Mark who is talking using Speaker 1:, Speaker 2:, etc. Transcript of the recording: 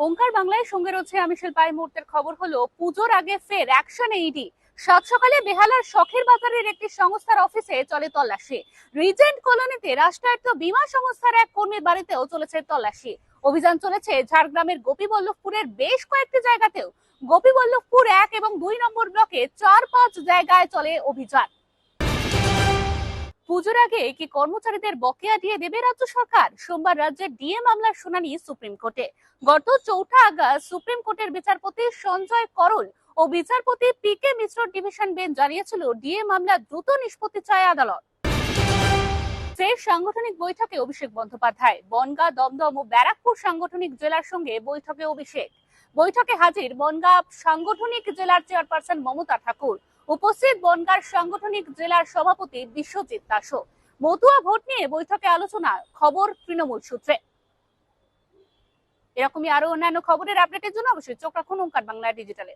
Speaker 1: ওঙ্কার বাংলায় সঙ্গে রয়েছে আমি শিল্পা। এই মুহূর্তের খবর হলো, পুজোর আগে ফের অ্যাকশনে ইডি। সাত সকালে বেহালার শখের বাজারের একটি সংস্থার অফিসে চলে তল্লাশি। রিজেন্ট কলোনিতে রাষ্ট্রায়ত্ত বীমা সংস্থার এক কর্মীর বাড়িতেও চলেছে তল্লাশি। অভিযান চলেছে ঝাড়গ্রামের গোপীবল্লভপুরের বেশ কয়েকটি জায়গাতেও। গোপীবল্লভপুর 1 এবং 2 নম্বর ব্লকে 4-5 জায়গায় চলে অভিযান। পুজোর আগে কি কর্মচারীদের বকেয়া দিয়ে দেবে রাজ্য সরকার? সোমবার রাজ্যের ডিএ মামলার শুনানি সুপ্রিম কোর্টে। গত 4 আগস্ট সুপ্রিম কোর্টের বিচারপতি সঞ্জয় করল ও বিচারপতি পি.কে মিশ্র ডিভিশন বেঞ্চ জানিয়েছিল, ডিএ মামলা দ্রুত নিষ্পত্তি চায় আদালত। ফের সাংগঠনিক বৈঠকে অভিষেক বন্দ্যোপাধ্যায়। বনগাঁ, দমদম ও ব্যারাকপুর সাংগঠনিক জেলার সঙ্গে বৈঠকে অভিষেক। বৈঠকে হাজির বনগাঁ সাংগঠনিক জেলার চেয়ারপারসন মমতা ঠাকুর। উপস্থিত বনগাঁর সাংগঠনিক জেলার সভাপতি বিশ্বজিৎ দাসও। মতুয়া ভোট নিয়ে বৈঠকে আলোচনা, খবর তৃণমূল সূত্রে। এরকমই আরো অন্যান্য খবরের আপডেটের জন্য অবশ্যই চোখ রাখুন ওঙ্কার বাংলা ডিজিটালে।